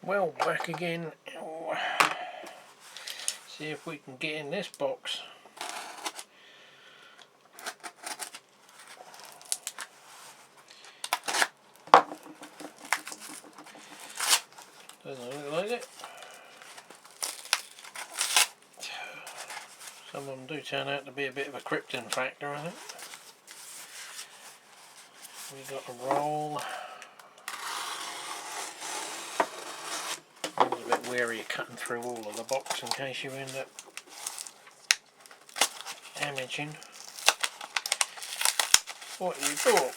Well, back again. See if we can get in this box. Doesn't look like it. Some of them do turn out to be a bit of a krypton factor, I think. We got a roll. I was a bit wary of cutting through all of the box in case you end up damaging what you bought.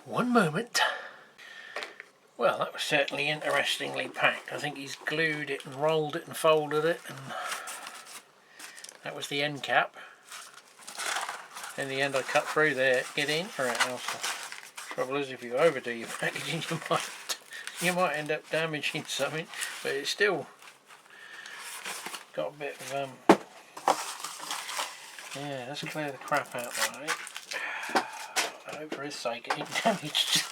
One moment. Well, that was certainly interestingly packed. I think he's glued it and rolled it and folded it, and that was the end cap. In the end I cut through there, get in or else. The trouble is if you overdo your packaging you might end up damaging something, but it's still got a bit of yeah, let's clear the crap out right. I hope for his sake it ain't damaged.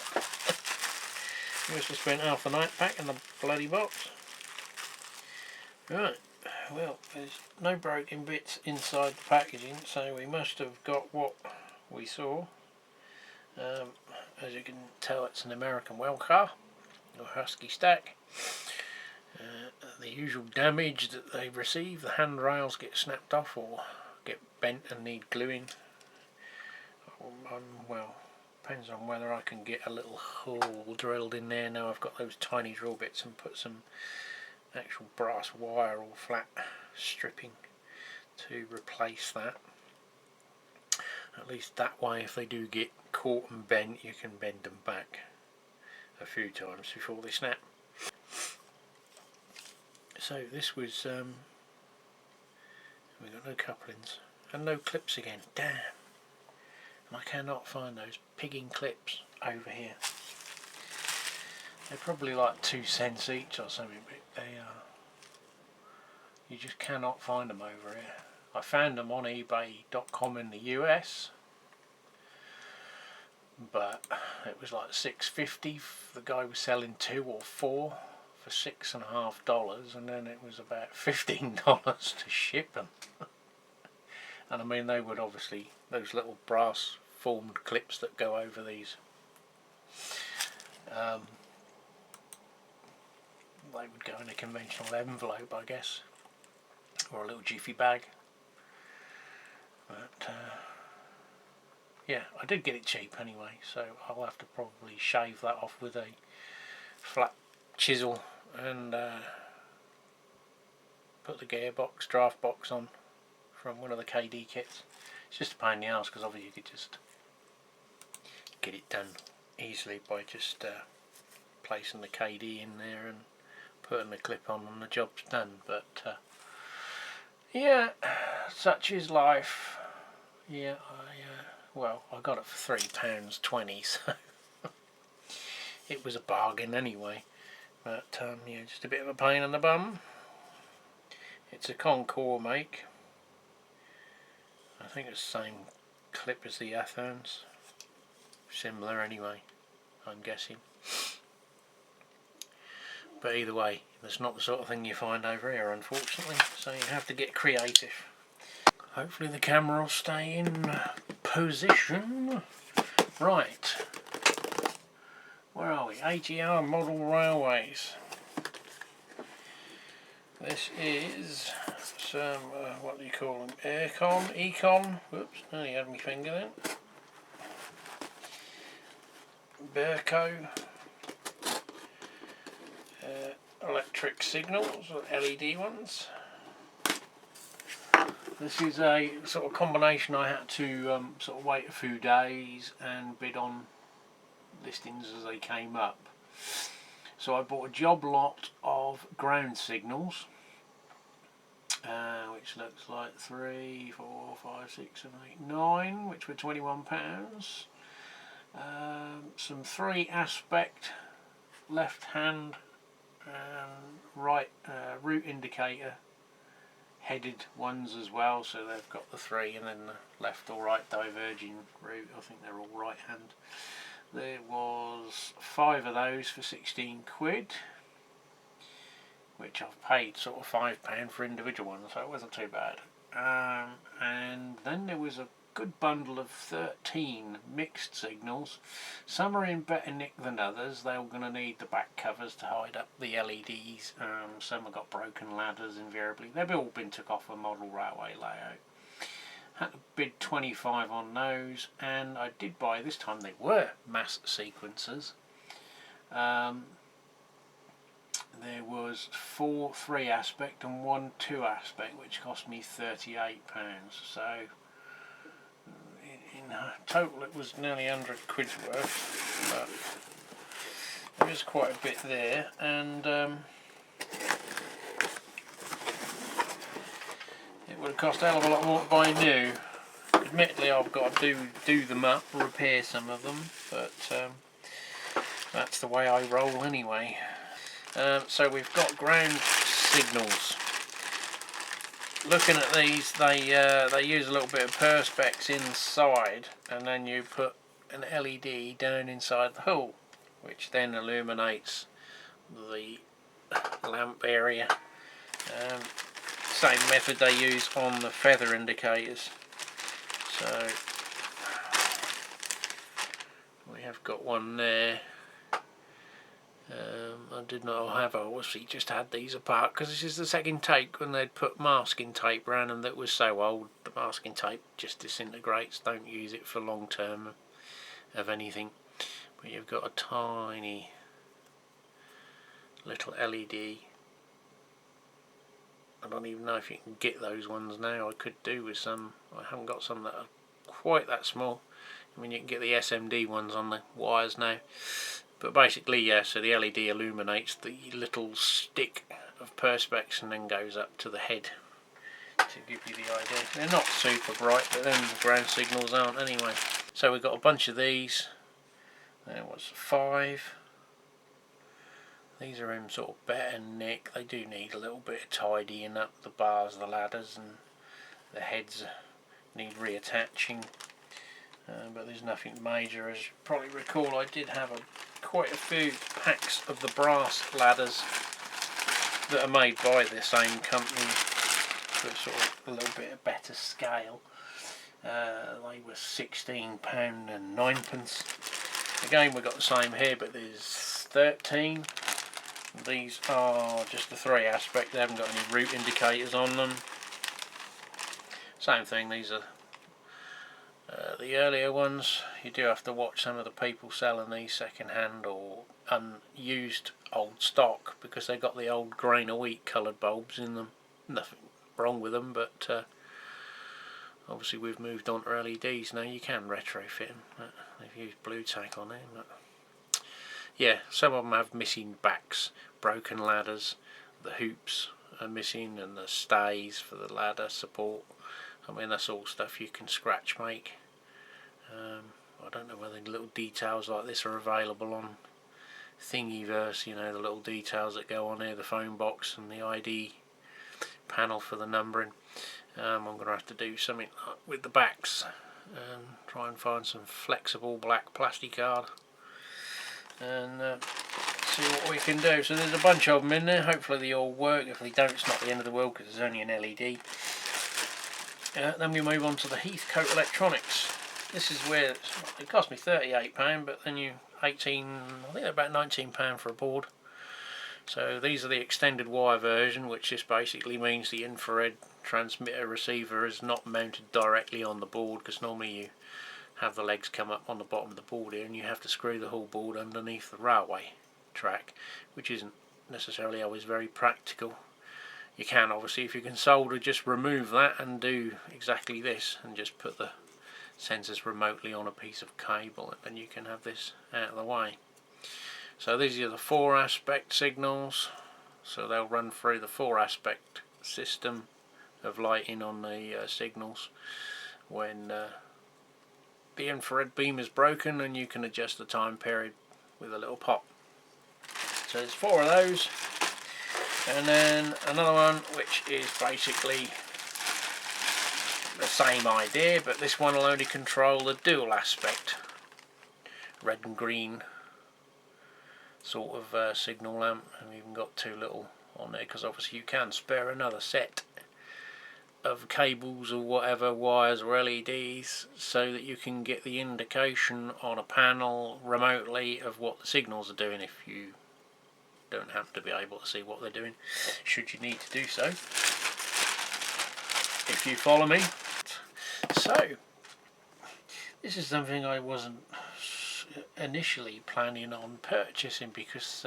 We must have spent half the night packing the bloody box. Right, well, there's no broken bits inside the packaging, so we must have got what we saw. As you can tell, it's an American well car, or Husky stack. The usual damage that they receive, the handrails get snapped off or get bent and need gluing. Well, depends on whether I can get a little hole drilled in there. Now I've got those tiny drill bits and put some actual brass wire or flat stripping to replace that. At least that way, if they do get caught and bent, you can bend them back a few times before they snap. So this was we got no couplings and no clips again. Damn. And I cannot find those pigging clips over here. They're probably like 2 cents each or something, but they are. You just cannot find them over here. I found them on eBay.com in the US, but it was like $6.50. The guy was selling 2 or 4 for $6.50, and then it was about $15 to ship them. And I mean, they would obviously, those little brass formed clips that go over these, they would go in a conventional envelope, I guess, or a little jiffy bag. But yeah, I did get it cheap anyway, so I'll have to probably shave that off with a flat chisel and put the gearbox, draft box on from one of the KD kits. It's just a pain in the arse because obviously you could just get it done easily by just placing the KD in there and putting the clip on and the job's done. But yeah, such is life. Yeah, well, I got it for £3.20, so it was a bargain anyway. But yeah, just a bit of a pain in the bum. It's a Concours make. I think it's the same clip as the Athens. Similar anyway, I'm guessing. But either way, that's not the sort of thing you find over here, unfortunately, so you have to get creative. Hopefully the camera will stay in position. Right, where are we? ATR Model Railways. This is some, what do you call them? Econ. Whoops, nearly had my finger then. Berco. Electric signals, LED ones. This is a sort of combination. I had to sort of wait a few days and bid on listings as they came up. So I bought a job lot of ground signals, which looks like 3, 4, 5, 6, 7, 8, 9, which were £21. Some 3 aspect left hand and right route indicator headed ones as well, so they've got the 3 and then the left or right diverging route. I think they're all right hand. There was 5 of those for 16 quid, which I've paid sort of £5 for individual ones, so it wasn't too bad. And then there was a good bundle of 13 mixed signals. Some are in better nick than others. They're going to need the back covers to hide up the LEDs. Some have got broken ladders invariably. They've all been took off a model railway layout. Had to bid 25 on those, and I did buy, this time they were mass sequencers. There was 4 3 aspect and 1 2 aspect, which cost me £38. So in total it was nearly 100 quid's worth, but there is quite a bit there, and it would have cost a hell of a lot more to buy new. Admittedly, I've got to do them up, repair some of them, but that's the way I roll anyway. So we've got ground signals. Looking at these, they use a little bit of perspex inside, and then you put an LED down inside the hull, which then illuminates the lamp area. Same method they use on the feather indicators. So we have got one there. I did not have, I obviously just had these apart because this is the second take when they'd put masking tape around them that was so old. The masking tape just disintegrates, don't use it for long term of anything. But you've got a tiny little LED. I don't even know if you can get those ones now. I could do with some. I haven't got some that are quite that small. I mean, you can get the SMD ones on the wires now. But basically, yeah, so the LED illuminates the little stick of perspex and then goes up to the head to give you the idea. They're not super bright, but then the ground signals aren't anyway. So we've got a bunch of these. There was 5. These are in sort of better nick. They do need a little bit of tidying up. The bars, the ladders, and the heads need reattaching. But there's nothing major. As you probably recall, I did have quite a few packs of the brass ladders that are made by the same company for sort of a little bit of better scale. They were £16 and 9p. Again, we've got the same here, but there's 13. These are just the 3 aspect. They haven't got any route indicators on them. Same thing, these are the earlier ones. You do have to watch some of the people selling these second hand or unused old stock because they've got the old grain of wheat coloured bulbs in them. Nothing wrong with them, but obviously we've moved on to LEDs now. You can retrofit them. They've used blue tack on them. But yeah, some of them have missing backs, broken ladders, the hoops are missing, and the stays for the ladder support. I mean, that's all stuff you can scratch make. I don't know whether little details like this are available on Thingiverse, you know, the little details that go on here, the phone box and the ID panel for the numbering. I'm going to have to do something with the backs and try and find some flexible black plastic card and see what we can do. So there's a bunch of them in there. Hopefully they all work. If they don't, it's not the end of the world because there's only an LED. Then we move on to the Heathcote electronics. This is where it cost me £38, but then I think about £19 for a board. So these are the extended wire version, which just basically means the infrared transmitter receiver is not mounted directly on the board, because normally you have the legs come up on the bottom of the board here and you have to screw the whole board underneath the railway track, which isn't necessarily always very practical. You can, obviously, if you can solder, just remove that and do exactly this and just put the sensors remotely on a piece of cable, and then you can have this out of the way. So these are the 4 aspect signals, so they'll run through the 4 aspect system of lighting on the signals. When the infrared beam is broken, and you can adjust the time period with a little pop. So there's 4 of those. And then another one which is basically the same idea, but this one will only control the dual aspect, red and green sort of signal lamp, and we've even got two little on there because obviously you can spare another set of cables or whatever, wires or LEDs, so that you can get the indication on a panel remotely of what the signals are doing if you don't happen to be able to see what they're doing, should you need to do so, if you follow me. So this is something I wasn't initially planning on purchasing because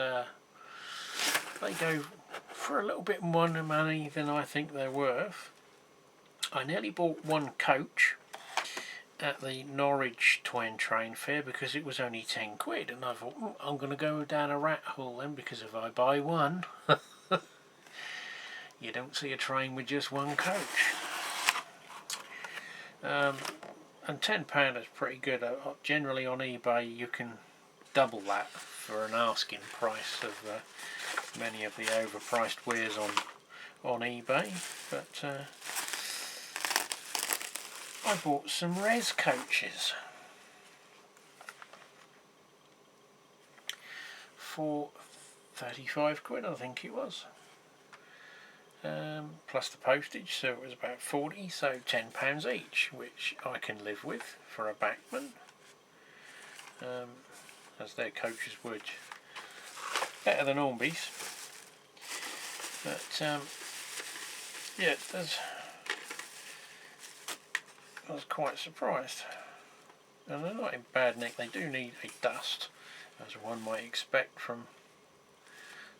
they go for a little bit more money than I think they're worth. I nearly bought one coach at the Norwich train fair because it was only 10 quid, and I thought, I'm going to go down a rat hole then, because if I buy one you don't see a train with just one coach. And £10 is pretty good. Generally on eBay you can double that for an asking price of many of the overpriced wares on eBay, but I bought some RES coaches for 35 quid, I think it was, plus the postage, so it was about 40, so £10 each, which I can live with for a backman, as their coaches would. Better than Ormby's, but yeah, I was quite surprised, and they're not in bad nick. They do need a dust, as one might expect from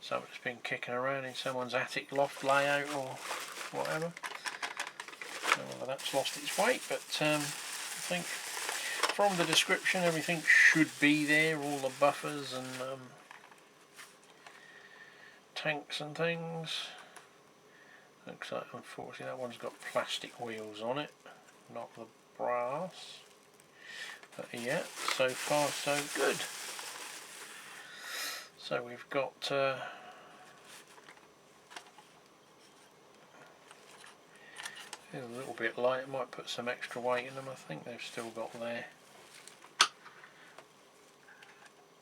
something that's been kicking around in someone's attic loft layout or whatever. I don't know whether that's lost its weight, but I think from the description everything should be there, all the buffers and tanks and things. Looks like unfortunately that one's got plastic wheels on it, not the brass, but yeah, so far so good. So we've got a little bit light, I might put some extra weight in them. I think they've still got their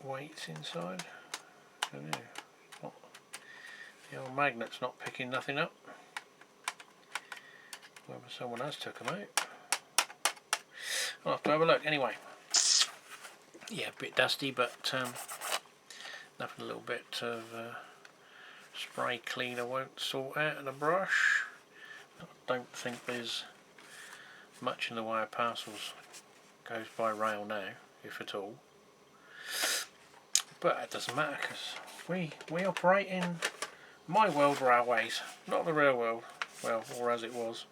weights inside. I don't know. The old magnet's not picking nothing up. Whether someone else took them out. I'll have to have a look. Anyway, yeah, a bit dusty, but nothing a little bit of spray cleaner won't sort out, and a brush. I don't think there's much in the way of parcels goes by rail now, if at all. But it doesn't matter, because we operate in my world railways, not the real world, well, or as it was.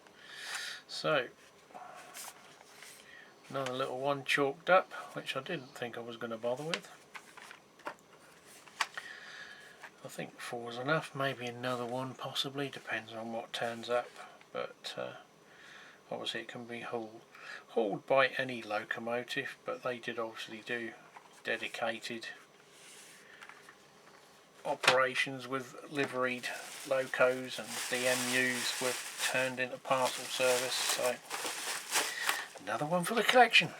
So another little one chalked up, which I didn't think I was going to bother with. I think 4 is enough, maybe another one possibly, depends on what turns up, but obviously it can be hauled by any locomotive, but they did obviously do dedicated operations with liveried locos, and the MUs were turned into parcel service, so another one for the collection.